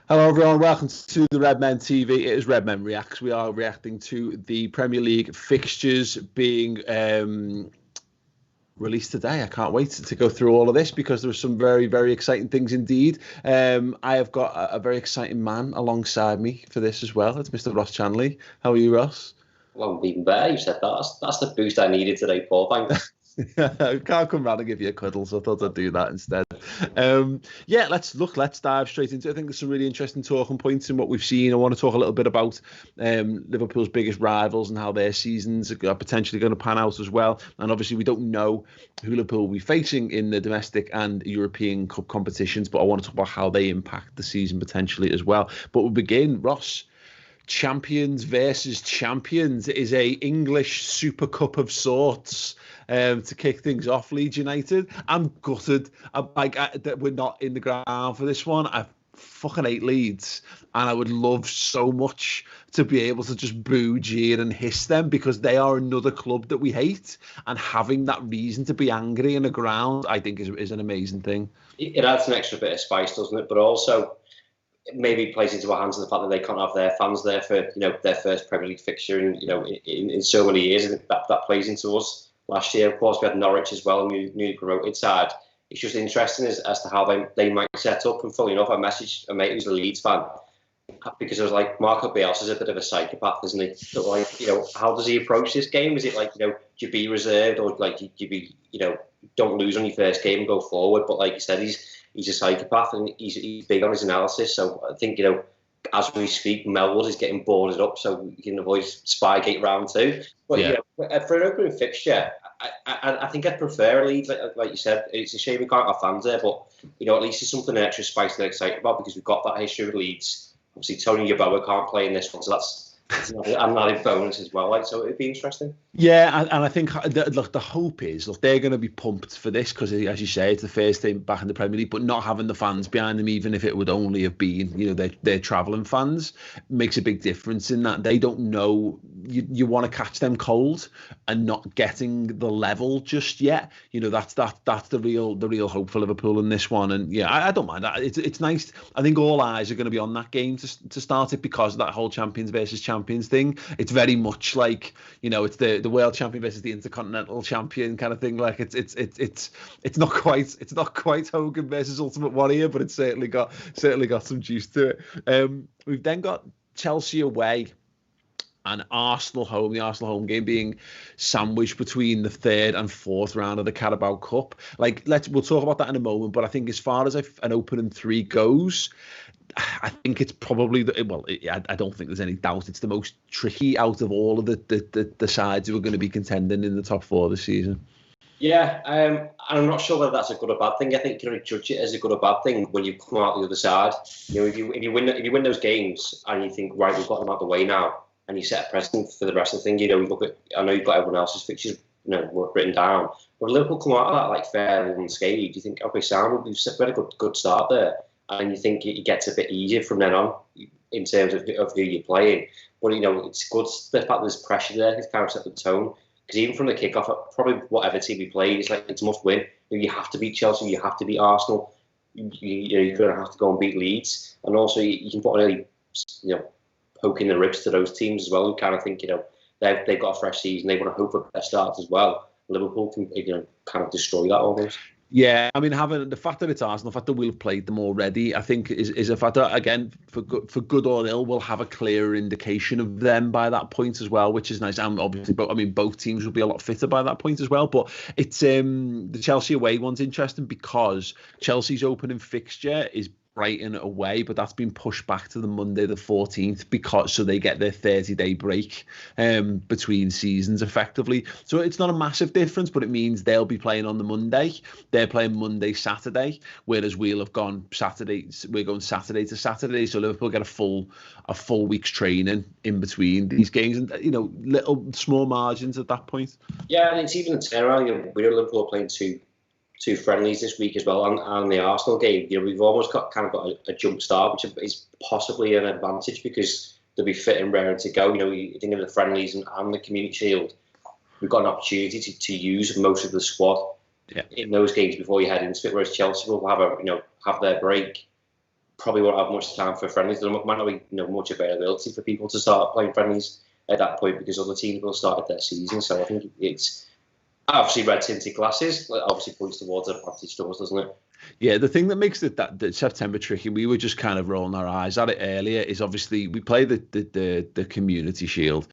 Hello everyone, welcome to the Redmen TV. It is Redmen Reacts. We are reacting to the Premier League fixtures being released today. I can't wait to go through all of this because there are some very, very exciting things indeed. I have got a very exciting man alongside me for this as well. It's Mr. Ross Chanley. How are you, Ross? Well, even better, you said that. That's the boost I needed today, Paul. Thanks. I can't come round and give you a cuddle, so I thought I'd do that instead. Yeah, let's dive straight into it. I think there's some really interesting talking points in what we've seen. I want to talk a little bit about Liverpool's biggest rivals and how their seasons are potentially going to pan out as well. And obviously, we don't know who Liverpool will be facing in the domestic and European Cup competitions, but I want to talk about how they impact the season potentially as well. But we'll begin, Ross. Champions versus champions is a English Super Cup of sorts to kick things off. Leeds United. I'm gutted. That we're not in the ground for this one. I fucking hate Leeds, and I would love so much to be able to just boo, jeer, and hiss them because they are another club that we hate. And having that reason to be angry in the ground, I think, is an amazing thing. It adds an extra bit of spice, doesn't it? But also, maybe plays into our hands the fact that they can't have their fans there for their first Premier League fixture in so many years. And that plays into us. Last year, of course, we had Norwich as well, newly promoted side. It's just interesting as to how they might set up. And funny enough, I messaged a mate who's a Leeds fan because I was like, Marco Bielsa's a bit of a psychopath, isn't he? So like, how does he approach this game? Is it like, do you be reserved, or like do you be, don't lose on your first game and go forward? But like you said, he's a psychopath and he's big on his analysis. So I think, as we speak, Melwood is getting boarded up so we can avoid Spygate round 2. But yeah, for an opening fixture, I think I'd prefer Leeds. Like you said, it's a shame we can't have fans there, but at least it's something extra spice to excited about because we've got that history with Leeds. Obviously, Tony Yeboah can't play in this one, so that's an added bonus as well. So it'd be interesting. Yeah, and I think the hope is they're going to be pumped for this because, as you say, it's the first time back in the Premier League, but not having the fans behind them, even if it would only have been their travelling fans, makes a big difference in that they don't know. You want to catch them cold and not getting the level just yet. That's the real hope for Liverpool in this one. And yeah, I don't mind that. It's nice. I think all eyes are going to be on that game to start it because of that whole champions versus champions thing. It's very much like it's the world champion versus the intercontinental champion kind of thing. Like it's not quite Hogan versus Ultimate Warrior, but it's certainly got some juice to it. We've then got Chelsea away and Arsenal home. The Arsenal home game being sandwiched between the third and fourth round of the Carabao Cup. We'll talk about that in a moment. But I think as far as an opening three goes, I think it's probably I don't think there's any doubt it's the most tricky out of all of the sides who are going to be contending in the top four this season. Yeah, and I'm not sure whether that's a good or bad thing. I think you can judge it as a good or bad thing when you come out the other side. If you win those games and you think, right, we've got them out the way now, and you set a precedent for the rest of the thing. You look at, I know you've got everyone else's fixtures written down, but Liverpool come out of that fairly unscathed. You think, okay, Sam, we've had a good start there. And you think it gets a bit easier from then on in terms of who you're playing. But, it's good the fact there's pressure there. It's kind of set the tone. Because even from the kickoff, probably whatever team we play, it's a must win. You have to beat Chelsea, you have to beat Arsenal. You're going to have to go and beat Leeds. And also, you can put really, poke in the ribs to those teams as well who kind of think, they've got a fresh season. They want to hope for a start as well. Liverpool can, kind of destroy that almost. Yeah, I mean, having the fact that it's Arsenal, the fact that we've played them already, I think is a factor. Again, for good or ill, we'll have a clearer indication of them by that point as well, which is nice. And obviously, both teams will be a lot fitter by that point as well. But it's the Chelsea away one's interesting because Chelsea's opening fixture is Brighton away, but that's been pushed back to the Monday the 14th so they get their 30-day break between seasons effectively. So it's not a massive difference, but it means they'll be playing on the Monday. They're playing Monday, Saturday, whereas we'll have gone Saturday. We're going Saturday to Saturday, so Liverpool get a full week's training in between these games, and little small margins at that point. Yeah, and it's even a turnaround. We're Liverpool playing two friendlies this week as well, and the Arsenal game. We've almost got a jump start, which is possibly an advantage because they'll be fit and raring to go. You think of the friendlies and the Community Shield, we've got an opportunity to use most of the squad in those games before you head into it. Whereas Chelsea will have their break probably won't have much time for friendlies. There might not be much availability for people to start playing friendlies at that point because other teams will start at their season. So I think it's obviously red tinted glasses. Obviously points towards advantage to us, doesn't it? Yeah, the thing that makes that September tricky, we were just kind of rolling our eyes at it earlier, is obviously we play the Community Shield.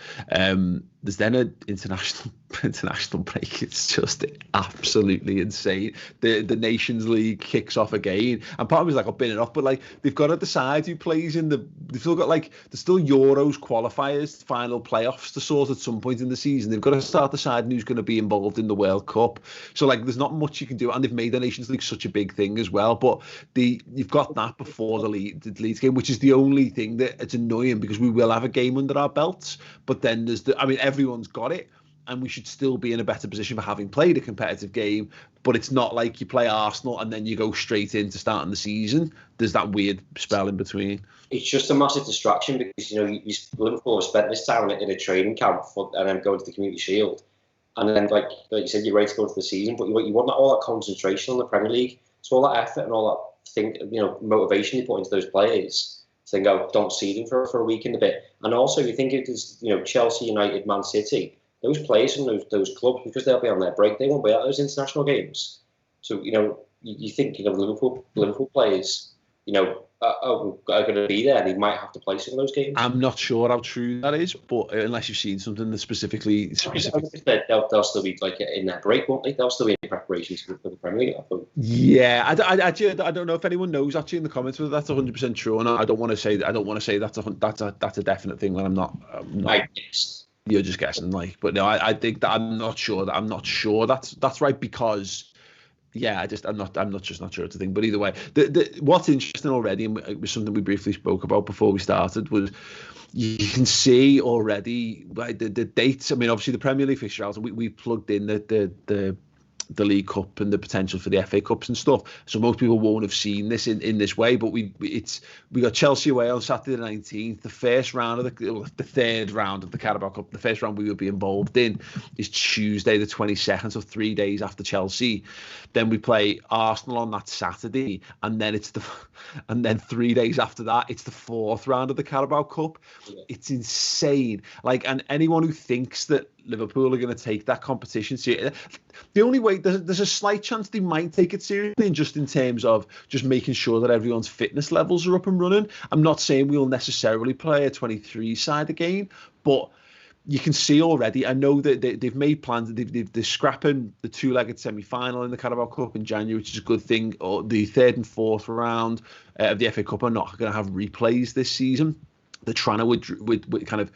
There's then an international break. It's just absolutely insane. The Nations League kicks off again, and part of me is like, I've been enough, but like they've got to decide who plays in the. They've still got there's still Euros qualifiers, final playoffs to sort at some point in the season. They've got to start deciding who's going to be involved in the World Cup. So like, there's not much you can do, and they've made the Nations League such a big thing as well. But you've got that before the Leeds game, which is the only thing that it's annoying because we will have a game under our belts. But then there's everyone's got it, and we should still be in a better position for having played a competitive game. But it's not like you play Arsenal and then you go straight into starting the season. There's that weird spell in between. It's just a massive distraction because Liverpool have spent this time in a training camp and then going to the Community Shield, and then like you said, you're ready to go into the season, but you want all that concentration on the Premier League. So all that effort and all that thing, motivation you put into those players, to then go, don't see them for a week and a bit. And also, if you think it is, Chelsea, United, Man City, those players from those clubs, because they'll be on their break, they won't be at those international games. So you think Liverpool players, are going to be there, and they might have to play some of those games. I'm not sure how true that is, but unless you've seen something that specifically they'll still be like in their break, won't they? They'll still be in preparations for the Premier League. Yeah, I don't know if anyone knows actually in the comments whether that's 100% true or not. I don't want to say that's a definite thing when I'm not. I guess. You're just guessing, but no, I think that I'm not sure that's right because. Yeah, I'm not sure it's a thing. But either way, what's interesting already, and it was something we briefly spoke about before we started, was you can see already the dates. I mean, obviously the Premier League fixture hours, we plugged in the League Cup and the potential for the FA Cups and stuff. So most people won't have seen this in this way. But we got Chelsea away on Saturday the 19th. The first round of the third round of the Carabao Cup. The first round we will be involved in is Tuesday the 22nd, so 3 days after Chelsea. Then we play Arsenal on that Saturday, and then 3 days after that it's the fourth round of the Carabao Cup. It's insane. And anyone who thinks that Liverpool are going to take that competition seriously, the only way there's a slight chance they might take it seriously, and just in terms of just making sure that everyone's fitness levels are up and running. I'm not saying we'll necessarily play a 23 side again, but you can see already. I know that they've made plans. They're scrapping the two-legged semi-final in the Carabao Cup in January, which is a good thing. Or the third and fourth round of the FA Cup are not going to have replays this season. They're trying to kind of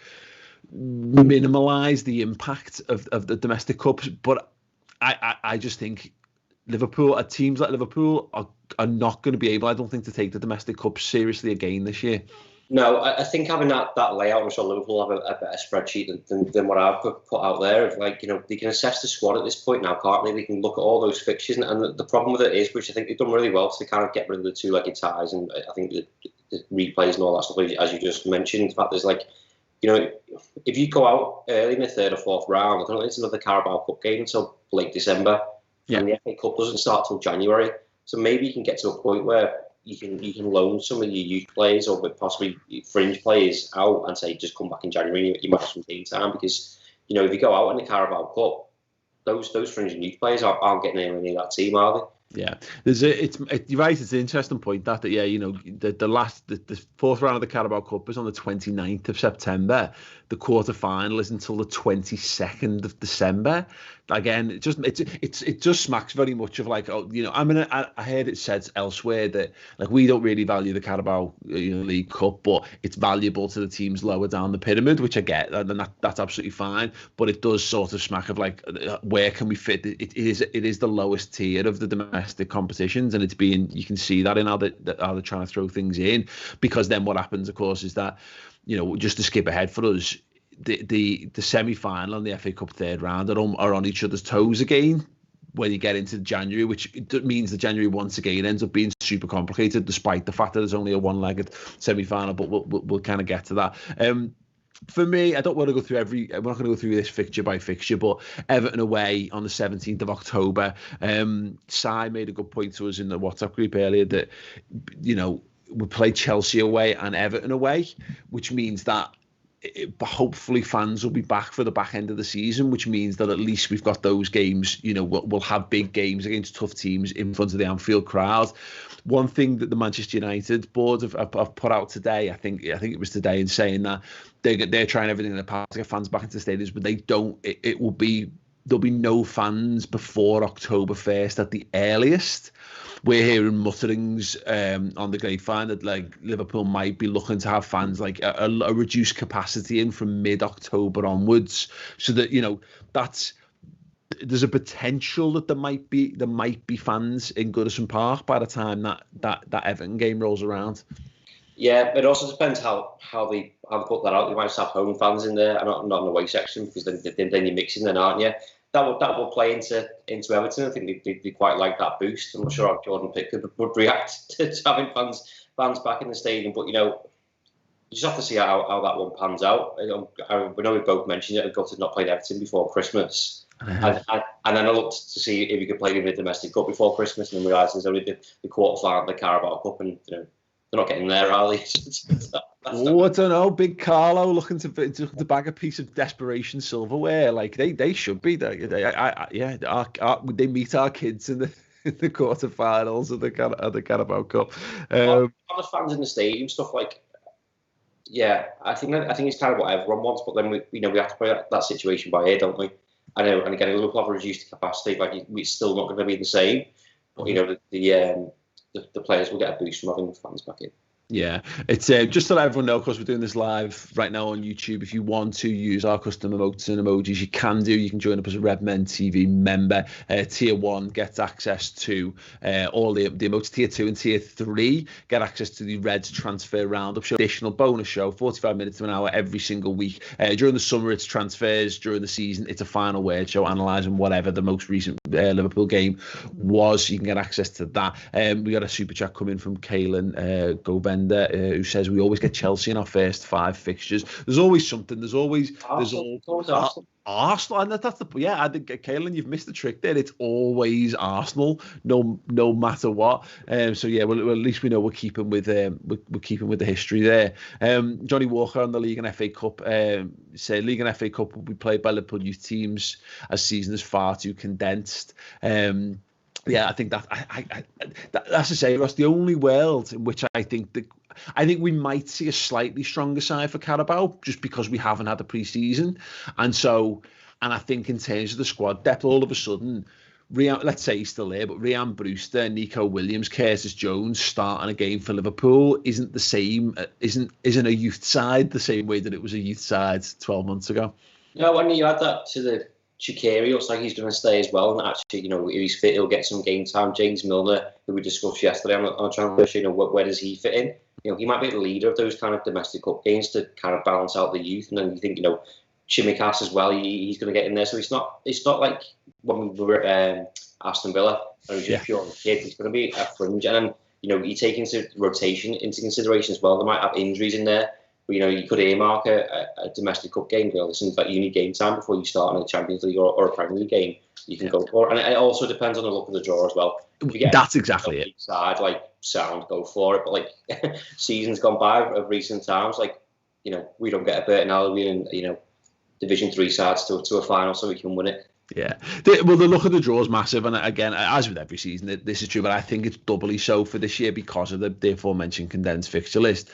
minimalise the impact of the domestic cups, but I just think teams like Liverpool are not going to be able, I don't think, to take the domestic cup seriously again this year. No, I think having that layout, I'm sure Liverpool have a better spreadsheet than what I've put out there. Of they can assess the squad at this point now, can't they? They can look at all those fixtures, and the problem with it is, which I think they've done really well, to kind of get rid of the two-legged ties, and I think the replays and all that stuff, as you just mentioned. In fact, there's if you go out early in the third or fourth round, I don't think it's another Carabao Cup game until late December, and the FA Cup doesn't start till January. So maybe you can get to a point where you can loan some of your youth players or possibly fringe players out and say just come back in January. You might have some game time because if you go out in the Carabao Cup, those fringe and youth players aren't getting anywhere near that team, are they? Yeah, you're right. It's an interesting point that the fourth round of the Carabao Cup is on the 29th of September. The quarter final is until the 22nd of December. Again, it just smacks very much of I heard it said elsewhere that we don't really value the Carabao League Cup, but it's valuable to the teams lower down the pyramid, which I get, and that's absolutely fine. But it does sort of smack of where can we fit? It is the lowest tier of the domestic competitions, and you can see that in how they're trying to throw things in, because then what happens, of course, is that just to skip ahead for us, the semi-final and the FA Cup third round are on each other's toes again when you get into January, which means that January once again ends up being super complicated, despite the fact that there's only a one-legged semi-final. But we'll kind of get to that. For me, I don't want to go through we're not going to go through this fixture by fixture, but Everton away on the 17th of October. Si made a good point to us in the WhatsApp group earlier that, we play Chelsea away and Everton away, which means that hopefully fans will be back for the back end of the season, which means that at least we've got those games. We'll have big games against tough teams in front of the Anfield crowd. One thing that the Manchester United board have put out today, I think it was today, in saying that they're trying everything in their power to get fans back into the stadiums, but they don't. There'll be no fans before October 1st at the earliest. We're hearing mutterings on the grapevine that like Liverpool might be looking to have fans like a reduced capacity in from mid-October onwards, so that there's a potential that there might be fans in Goodison Park by the time that Everton game rolls around. Yeah, it also depends how they put that out. They might have home fans in there and not in the away section, because then you're mixing, then, aren't you? That will play into Everton. I think they quite like that boost. I'm not sure how Jordan Pickford would react to having fans back in the stadium, but you just have to see how that one pans out. We know we both mentioned it. Gutted not played Everton before Christmas, and then I looked to see if we could play them in the domestic cup before Christmas, and then realised there's only the quarter final of the Carabao Cup, and they're not getting there, are they? I don't know. Big Carlo looking to bag a piece of desperation silverware. Like they should be. They meet our kids in the quarterfinals of the Carabao Cup. The fans in the stadium, stuff like. Yeah, I think it's kind of what everyone wants, but then we have to play that situation by ear, don't we? I know, and again, Liverpool have reduced capacity, but it's still not going to be the same. But the players will get a boost from having the fans back in. Yeah, it's just to let everyone know, of course, we're doing this live right now on YouTube. If you want to use our custom emotes and emojis, you can do. You can join up as a Redmen TV member. Tier 1 gets access to all the emotes. Tier 2 and Tier 3 get access to the Reds Transfer Roundup show, additional bonus show, 45 minutes to an hour every single week. During the summer, it's transfers. During the season, it's a final word show, analysing whatever the most recent Liverpool game was. You can get access to that. We got a super chat coming from Kaylin Govender, who says we always get Chelsea in our first 5 fixtures. There's always something. There's always Arsenal. And that's the I think, Kaylin, you've missed the trick there. It's always Arsenal, no matter what. So yeah, well, at least we know we're keeping with the history there. Johnny Walker on the League and FA Cup say League and FA Cup will be played by Liverpool youth teams as season is far too condensed. Yeah, I think that's to say, Ross, the only world in which I think we might see a slightly stronger side for Carabao, just because we haven't had a pre-season. And I think in terms of the squad depth, all of a sudden, let's say he's still there, but Ryan Brewster, Nico Williams, Curtis Jones starting a game for Liverpool isn't the same, isn't a youth side the same way that it was a youth side 12 months ago. No, when you add that to the Shaqiri, looks like he's going to stay as well, and actually, if he's fit, he'll get some game time. James Milner, who we discussed yesterday on a transfer, where does he fit in? He might be the leader of those kind of domestic cup games to kind of balance out the youth, and then you think, Chimikas as well, he's going to get in there. So it's not like when we were at Aston Villa, and it was just pure kid. It's going to be a fringe, and then you take into rotation into consideration as well. They might have injuries in there. But, you could earmark a domestic cup game. Listen, but you need game time before you start in a Champions League or a Premier League game. You can go for it, and it also depends on the look of the draw as well. That's exactly it. Side sound, go for it. But seasons gone by of recent times, we don't get a Burton Albion and Division 3 sides to a final, so we can win it. Yeah, the look of the draw is massive, and again, as with every season, this is true, but I think it's doubly so for this year because of the aforementioned condensed fixture list.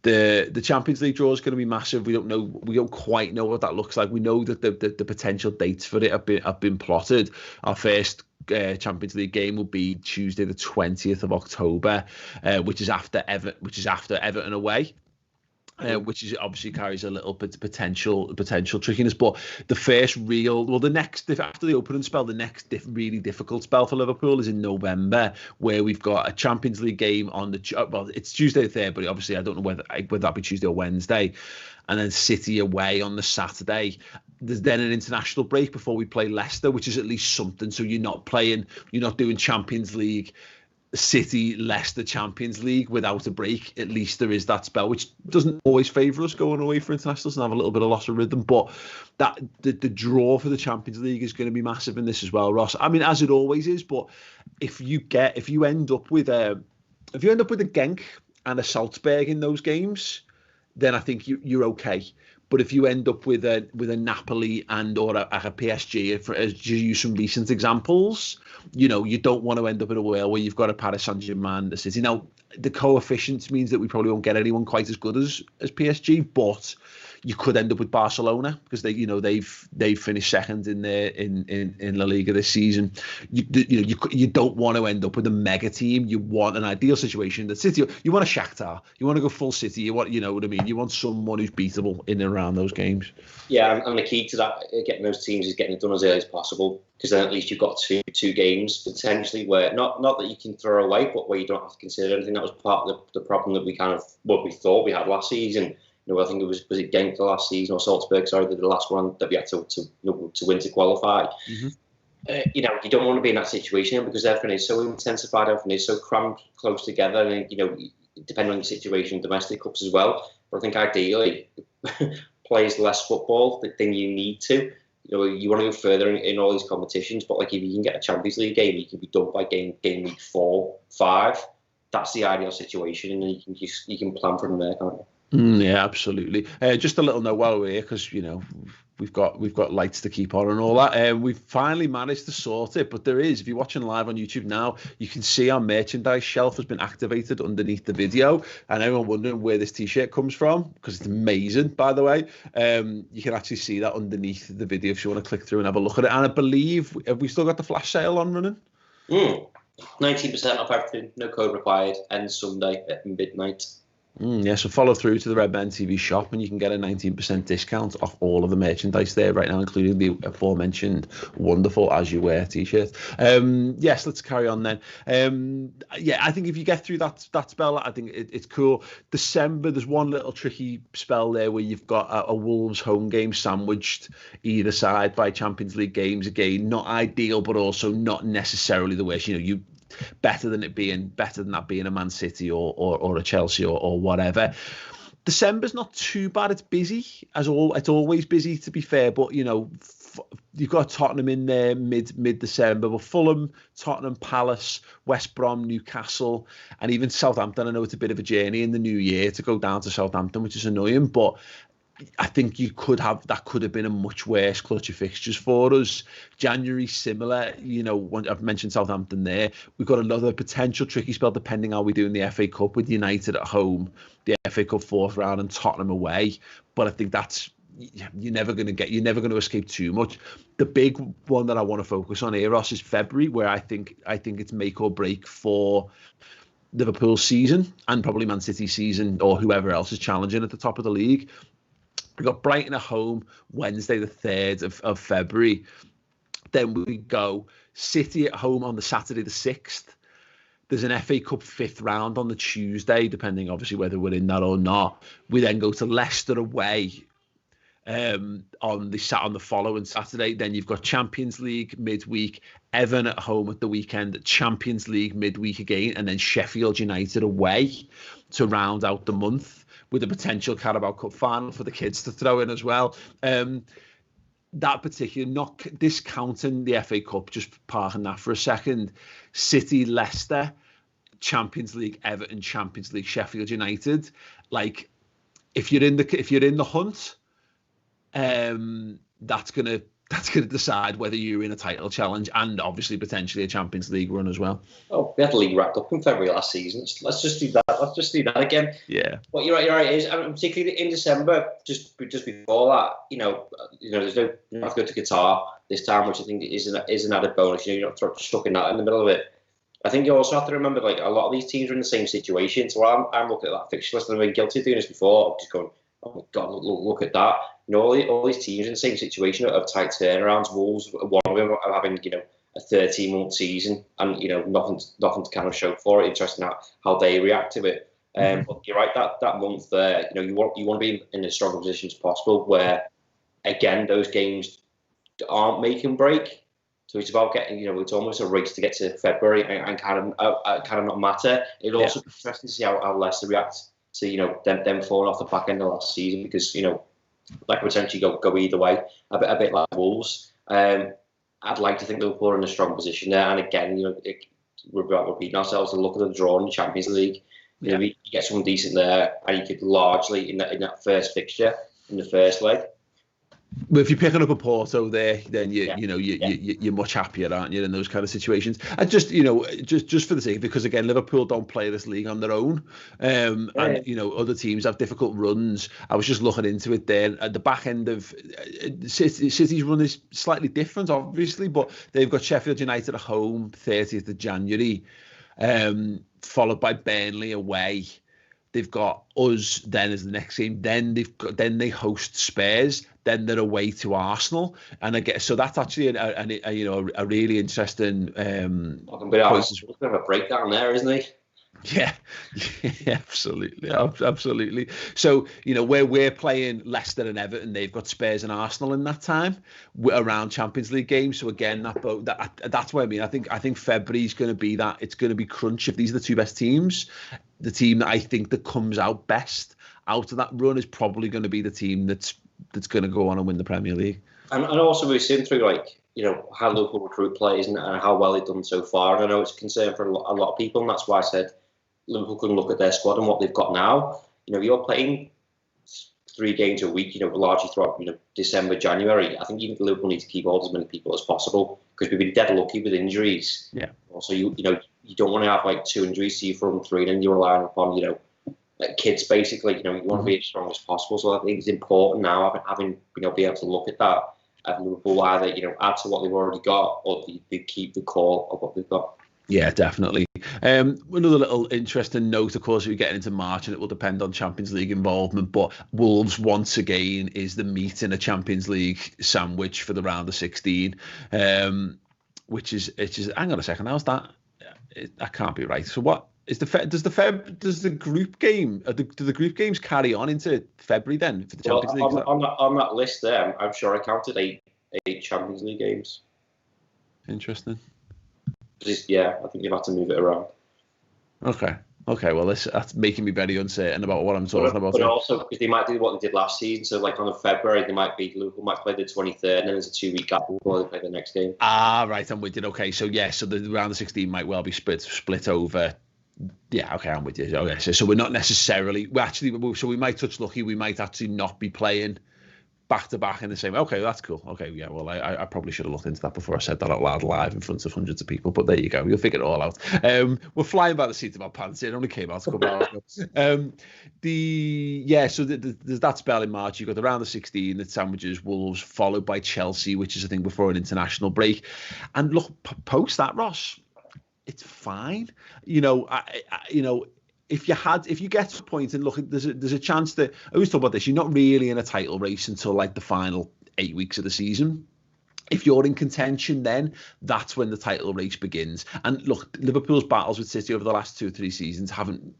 The Champions League draw is going to be massive. We don't quite know what that looks like. We know that the potential dates for it have been plotted. Our first Champions League game will be Tuesday, the 20th of October, which is after Everton away. Which is obviously carries a little bit potential trickiness, but the first after the opening spell, the next really difficult spell for Liverpool is in November, where we've got a Champions League game on it's Tuesday the 3rd, but obviously I don't know whether that be Tuesday or Wednesday, and then City away on the Saturday. There's then an international break before we play Leicester, which is at least something. So you're not doing Champions League, City, Leicester, Champions League without a break. At least there is that spell, which doesn't always favour us going away for internationals and have a little bit of loss of rhythm. But that the draw for the Champions League is going to be massive in this as well, Ross. I mean, as it always is. But if you end up with a Genk and a Salzburg in those games, then I think you're okay. But if you end up with a Napoli and or a PSG, to use some recent examples, you don't want to end up in a world where you've got a Paris Saint-Germain, the City. Now, the coefficients means that we probably won't get anyone quite as good as PSG, but you could end up with Barcelona because they've finished second in La Liga this season. You don't want to end up with a mega team. You want an ideal situation. The City, you want a Shakhtar. You want to go full City. You know what I mean. You want someone who's beatable in and around those games. Yeah, and the key to that, getting those teams, is getting it done as early as possible, because then at least you've got two games potentially where not that you can throw away, but where you don't have to consider anything. That was part of the problem that we thought we had last season. I think it was it Genk the last season, or Salzburg, sorry, the last one that we had to win to qualify. Mm-hmm. You don't want to be in that situation because everything is so intensified, everything is so crammed close together, and depending on your situation, domestic cups as well. But I think ideally, plays less football than you need to. You want to go further in all these competitions, but like if you can get a Champions League game, you can be done by game week 4, 5. That's the ideal situation, and you can plan from there, can't you? Yeah, absolutely. Just a little note while we're here, because we've got lights to keep on and all that. We've finally managed to sort it, but if you're watching live on YouTube now, you can see our merchandise shelf has been activated underneath the video, and everyone wondering where this T-shirt comes from, because it's amazing, by the way. You can actually see that underneath the video if you want to click through and have a look at it. And I believe, have we still got the flash sale on running? 19% off everything, no code required, ends Sunday at midnight. Yeah, so follow through to the Redmen TV shop and you can get a 19% discount off all of the merchandise there right now, including the aforementioned wonderful As You Wear t-shirt. Yes, let's carry on then. I think if you get through that spell, I think it's cool. December, there's one little tricky spell there where you've got a Wolves home game sandwiched either side by Champions League games. Again, not ideal, but also not necessarily the worst. Better than that being a Man City or a Chelsea or whatever. December's not too bad. It's busy it's always busy, to be fair, but you've got Tottenham in there mid-December, but Fulham, Tottenham, Palace, West Brom, Newcastle, and even Southampton. I know it's a bit of a journey in the new year to go down to Southampton, which is annoying, but I think that could have been a much worse clutch of fixtures for us. January, similar. I've mentioned Southampton there. We've got another potential tricky spell depending how we do in the FA Cup with United at home, the FA Cup 4th round, and Tottenham away. But I think you're never going to escape too much. The big one that I want to focus on here, Ross, is February, where I think it's make or break for Liverpool season and probably Man City season, or whoever else is challenging at the top of the league. We've got Brighton at home Wednesday the 3rd of February. Then we go City at home on the Saturday the 6th. There's an FA Cup 5th round on the Tuesday, depending obviously whether we're in that or not. We then go to Leicester away on the following Saturday. Then you've got Champions League midweek, Everton at home at the weekend, Champions League midweek again, and then Sheffield United away to round out the month, with a potential Carabao Cup final for the kids to throw in as well. That particular, not discounting the FA Cup, just parking that for a second. City, Leicester, Champions League, Everton, Champions League, Sheffield United. Like, if you're in the hunt, that's gonna decide whether you're in a title challenge and obviously potentially a Champions League run as well. Oh, we had the league wrapped up in February last season. Let's just do that. Let's just do that again. Yeah. What you're right is, particularly in December, just before that, there's no, you don't have to go to Qatar this time, which I think is an added bonus. You're not stuck in that in the middle of it. I think you also have to remember, like, a lot of these teams are in the same situation. So I'm looking at that fixture list, and I've been guilty of doing this before. I'm just going, oh my God, look at that. All these teams in the same situation of tight turnarounds. Wolves, one of them, are having a 13-month season, and nothing to kind of show for it. Interesting how they react to it. But you're right, that month there, you want to be in as strong a position as possible, where again those games aren't make and break. So it's about getting, it's almost a race to get to February and kind of not matter. It'll also be interesting to see how Leicester react to them falling off the back end of last season, because like potentially go either way, a bit like Wolves. I'd like to think Liverpool are in a strong position there, and again, we're repeating ourselves. To look at the draw in the Champions League, You know, you get someone decent there, and you could largely in that first fixture in the first leg. Well, if you're picking up a Porto there, then you're much happier, aren't you, in those kind of situations? And just just for the sake, because again, Liverpool don't play this league on their own, and other teams have difficult runs. I was just looking into it there. At the back end of City's run is slightly different, obviously, but they've got Sheffield United at home, 30th of January, followed by Burnley away. They've got us then as the next game. Then they host Spurs. Then they're away to Arsenal, and I guess so. That's actually a really interesting. It's a bit of a breakdown there, isn't it? Yeah, absolutely. So where we're playing Leicester and Everton, they've got Spurs and Arsenal in that time around Champions League games. So again, that's what I mean. I think February's going to be that. It's going to be crunch. If these are the two best teams, the team that I think that comes out best out of that run is probably going to be the team that's going to go on and win the Premier League. And also we've seen through how local recruit players and how well they've done so far. And I know it's a concern for a lot of people, and that's why I said Liverpool can look at their squad and what they've got now. You're playing 3 games a week, largely throughout December, January. I think Liverpool need to keep hold of as many people as possible, because we've been dead lucky with injuries. Yeah. Also, you don't want to have 2 injuries, so you throw them 3, and then you're relying upon kids basically. You want to be as strong as possible. So I think it's important now having be able to look at that at Liverpool, either add to what they've already got, or they keep the core of what they've got. Yeah, definitely. Another little interesting note, of course, we're getting into March and it will depend on Champions League involvement, but Wolves once again is the meat in a Champions League sandwich for the round of 16, which is hang on a second, how's that? That can't be right. So what is does the group game, do the group games carry on into February then for the Champions League? On that list there, I'm sure I counted eight Champions League games. Interesting. Yeah, I think you've had to move it around. Okay. Well, that's making me very uncertain about what I'm talking about. But also, because they might do what they did last season. So, on February, Liverpool might play the 23rd, and then there's a 2-week gap before they play the next game. Ah, right, I'm with you. Okay, so so the round of 16 might well be split over. Yeah, okay, I'm with you. Okay, so we're not necessarily. So we might touch lucky. We might actually not be playing back to back in the same. Okay, that's cool. Okay, yeah. Well, I probably should have looked into that before I said that out loud live in front of hundreds of people. But there you go. You'll figure it all out. We're flying by the seat of our pants here. It only came out a couple hours ago. So there's that spell in March. You've got the round of 16 that sandwiches Wolves, followed by Chelsea, which is I think before an international break. And look, post that, Ross, it's fine. If you get to a point and look, there's a chance that I always talk about this. You're not really in a title race until the final 8 weeks of the season. If you're in contention, then that's when the title race begins. And look, Liverpool's battles with City over the last 2 or 3 seasons haven't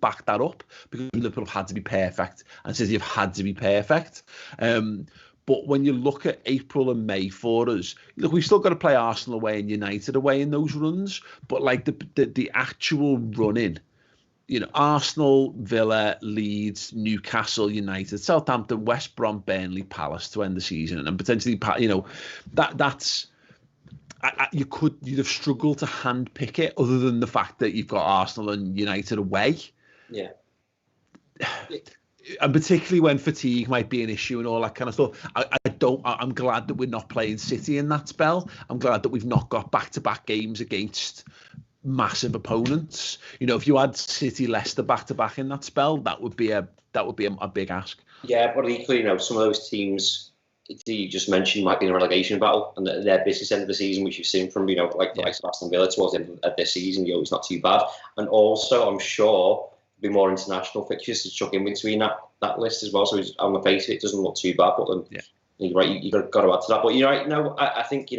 backed that up, because Liverpool have had to be perfect and City have had to be perfect. But when you look at April and May for us, look, we've still got to play Arsenal away and United away in those runs. But the actual running. Arsenal, Villa, Leeds, Newcastle, United, Southampton, West Brom, Burnley, Palace to end the season, and potentially, that's you'd have struggled to handpick it, other than the fact that you've got Arsenal and United away. Yeah. And particularly when fatigue might be an issue and all that kind of stuff. I'm glad that we're not playing City in that spell. I'm glad that we've not got back-to-back games against massive opponents. If you had City, Leicester back-to-back in that spell, that would be a big ask. Yeah, but equally, some of those teams that you just mentioned might be in a relegation battle, and their business end of the season, which you've seen from Aston Villa towards the end of this season, it's not too bad. And also, I'm sure there'll be more international fixtures to chuck in between that list as well. So on the face of it, it doesn't look too bad. But then, you're right, you've got to add to that. But you're right. No, I think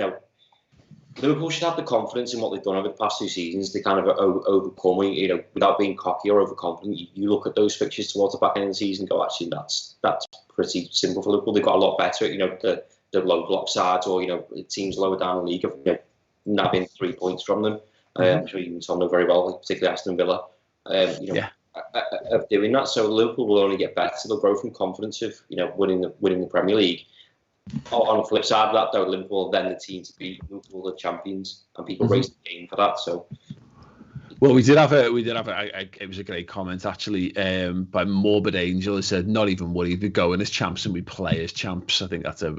Liverpool should have the confidence in what they've done over the past 2 seasons to kind of overcome, without being cocky or overconfident. You look at those fixtures towards the back end of the season and go, actually, that's pretty simple for Liverpool. They've got a lot better at, the low block sides, or, teams lower down the league of, nabbing 3 points from them. I'm sure you know very well, particularly Aston Villa, of doing that. So Liverpool will only get better. They'll grow from confidence of, winning the Premier League. On the flip side of that, though, Liverpool then the team to beat. Liverpool the champions, and people raise the game for that. So Well, we did have it was a great comment actually by Morbid Angel. He said, "Not even worried. We go in as champs and we play as champs." I think that's a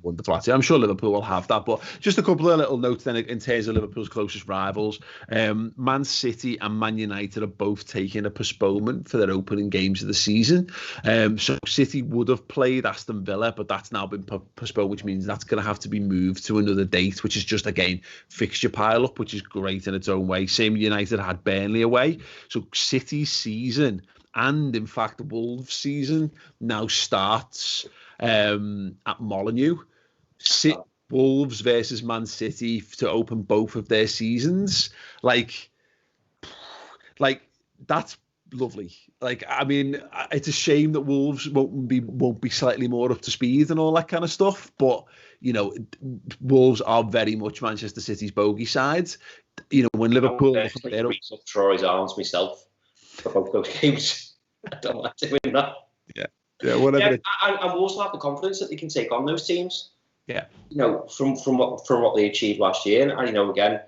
wonderful attitude. I'm sure Liverpool will have that. But just a couple of little notes then in terms of Liverpool's closest rivals. Man City and Man United are both taking a postponement for their opening games of the season. So City would have played Aston Villa, but that's now been postponed, which means that's going to have to be moved to another date, which is just again fixture pile up, which is great in its own way. Same United had Burnley away. So City's season and, in fact, Wolves' season now starts at Molineux. Wolves versus Man City to open both of their seasons. Like that's lovely. Like, I mean, it's a shame that Wolves won't be slightly more up to speed and all that kind of stuff. But, you know, Wolves are very much Manchester City's bogey side. You know, when Liverpool... I would throw his arms myself for both those games. I don't like doing that. Yeah, whatever. Yeah, and Wolves will have the confidence that they can take on those teams. Yeah. You know, from what they achieved last year. And you know, again,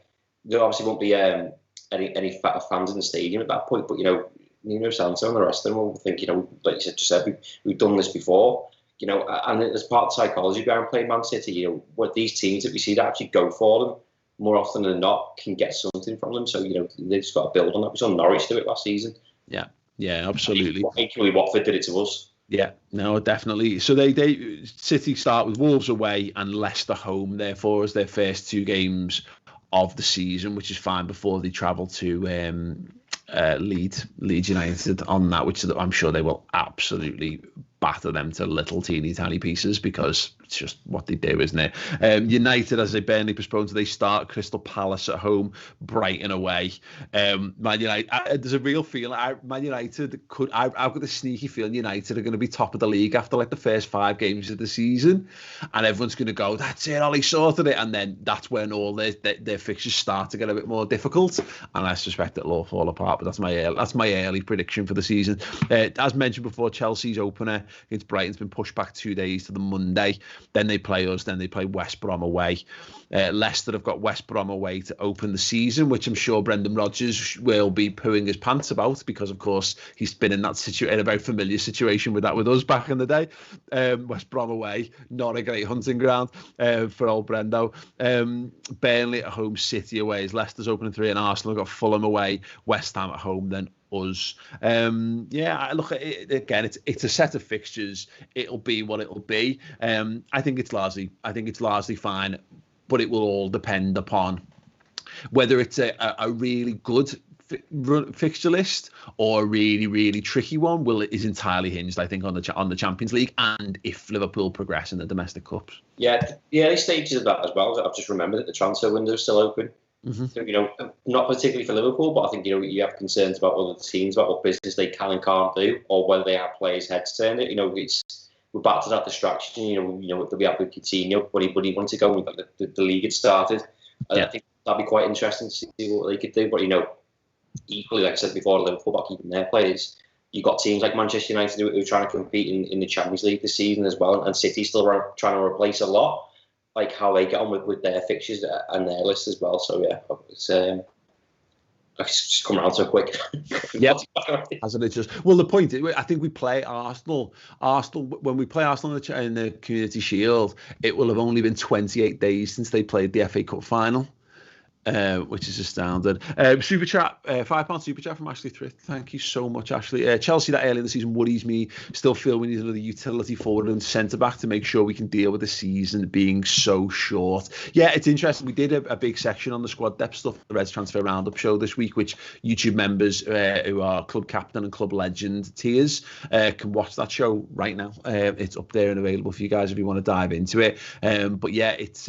there obviously won't be any fans in the stadium at that point. But, you know, Nuno Santo and the rest of them will think, you know, like you just said, we've done this before. You know, and as part of the psychology behind playing Man City, you know, what these teams that we see that actually go for them more often than not can get something from them. So, you know, they've just got to build on that. We saw Norwich do it last season. Yeah, absolutely. Equally, Watford did it to us. Yeah, no, definitely. So they City start with Wolves away and Leicester home, therefore, as their first two games of the season, which is fine before they travel to Leeds United on that, which I'm sure they will absolutely batter them to little teeny tiny pieces because it's just what they do, isn't it? United, as they barely postponed, they start Crystal Palace at home, Brighton away. Man United, there's a real feeling. Man United I've got a sneaky feeling United are going to be top of the league after like the first 5 games of the season, and everyone's going to go, "That's it, Ollie sorted it," and then that's when all their fixtures start to get a bit more difficult, and I suspect it'll all fall apart. But that's my early prediction for the season. As mentioned before, Chelsea's opener against Brighton's been pushed back 2 days to the Monday. Then they play us. Then they play West Brom away. Leicester have got West Brom away to open the season, which I'm sure Brendan Rodgers will be pooing his pants about because, of course, he's been in that in a very familiar situation with us back in the day. West Brom away, not a great hunting ground for old Brendo. Burnley at home, City away. As Leicester's opening 3, and Arsenal have got Fulham away, West Ham at home, then us. Look, again, it's a set of fixtures. It'll be what it'll be. I think it's largely fine, but it will all depend upon whether it's a really good fixture list or a really, really tricky one. Is entirely hinged, I think, on the Champions League and if Liverpool progress in the domestic cups. Yeah, the early stages of that as well. I've just remembered that the transfer window is still open. Mm-hmm. So, you know, not particularly for Liverpool, but I think, you know, you have concerns about other teams, about what business they can and can't do, or whether they have players' heads turned. You know, we're back to that distraction. You know, that we had with Coutinho when he wanted to go when the league had started. I think that'd be quite interesting to see what they could do. But, you know, equally, like I said before, Liverpool back keeping their players. You've got teams like Manchester United who are trying to compete in the Champions League this season as well, and City still trying to replace a lot. Like how they get on with their fixtures and their list as well. So yeah, it's just come around so quick. Yeah, hasn't it just? Well, the point is, I think we play Arsenal. When we play Arsenal in the Community Shield, it will have only been 28 days since they played the FA Cup final. Which is astounding. Super chat, £5 super chat from Ashley Thrift. Thank you so much, Ashley. Chelsea that early in the season worries me. Still feel we need another utility forward and centre back to make sure we can deal with the season being so short. Yeah, it's interesting. We did a big section on the squad depth stuff, the Reds Transfer Roundup show this week, which YouTube members who are club captain and club legend tiers can watch that show right now. It's up there and available for you guys if you want to dive into it. But yeah, it's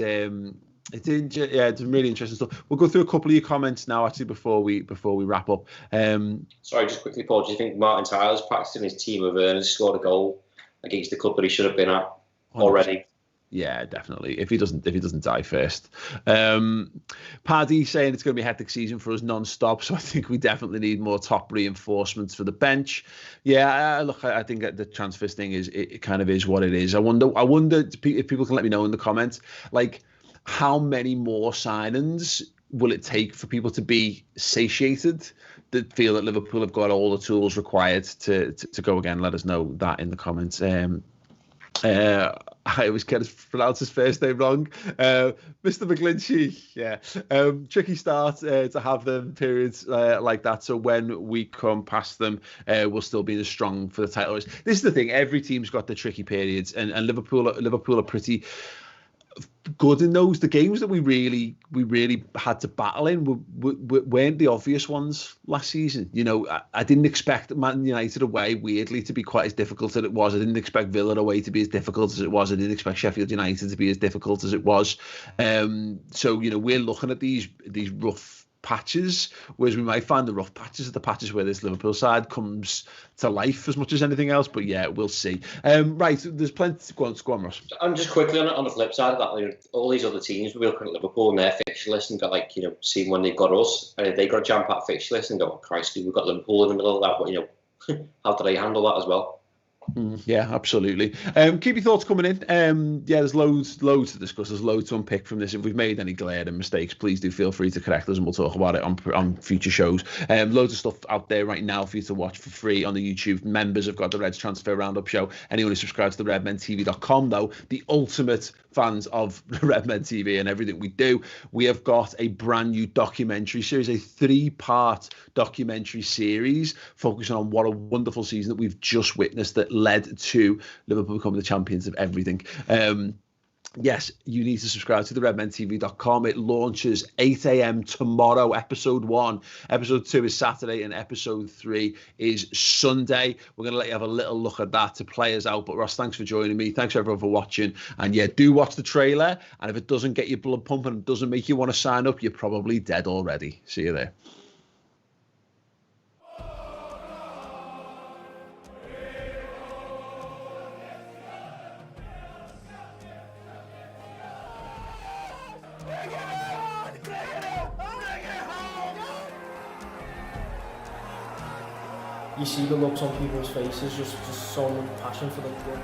really interesting stuff. We'll go through a couple of your comments now, actually, before we wrap up. Sorry, just quickly, Paul. Do you think Martin Tyler's practicing his team of earners scored a goal against the club that he should have been at already? Yeah, definitely. If he doesn't die first. Paddy saying it's going to be a hectic season for us non-stop, so I think we definitely need more top reinforcements for the bench. Yeah, look, I think the transfers thing it kind of is what it is. I wonder if people can let me know in the comments, like, how many more signings will it take for people to be satiated, that feel that Liverpool have got all the tools required to go again? Let us know that in the comments. I always get to pronounce his first name wrong. Mr. McGlinchey, yeah. Tricky start to have them periods like that. So when we come past them, we'll still be as strong for the title race. This is the thing. Every team's got the tricky periods, and Liverpool are pretty good in those. The games that we really had to battle in weren't the obvious ones last season. You know, I didn't expect Man United away, weirdly, to be quite as difficult as it was. I didn't expect Villa away to be as difficult as it was. I didn't expect Sheffield United to be as difficult as it was. So, you know, we're looking at these rough patches, whereas we might find the rough patches are the patches where this Liverpool side comes to life as much as anything else. But yeah, we'll see. Right, there's plenty. Go on, Ross. And just quickly on the flip side of that, you know, all these other teams, we look at Liverpool and their fixture list and go like, you know, seeing when they've got us, and they got a jam-packed fixture list and go, oh, Christ, we've got Liverpool in the middle of that. But you know, how do they handle that as well? Yeah, absolutely. Keep your thoughts coming in. Yeah, there's loads to discuss. There's loads to unpick from this. If we've made any glaring mistakes, please do feel free to correct us, and we'll talk about it on future shows. Loads of stuff out there right now for you to watch for free on the YouTube. Members have got the Reds Transfer Roundup show. Anyone who subscribes to the redmentv.com, though, the ultimate fans of Redmen TV and everything we do, we have got a brand new documentary series, a 3-part documentary series focusing on what a wonderful season that we've just witnessed that led to Liverpool becoming the champions of everything. Yes, you need to subscribe to the redmentv.com. It launches 8 a.m. tomorrow, episode 1. Episode 2 is Saturday, and episode 3 is Sunday. We're going to let you have a little look at that to play us out. But Ross, thanks for joining me. Thanks everyone for watching. And yeah, do watch the trailer. And if it doesn't get your blood pumping and doesn't make you want to sign up, you're probably dead already. See you there. You see the looks on people's faces, just so much passion for the club.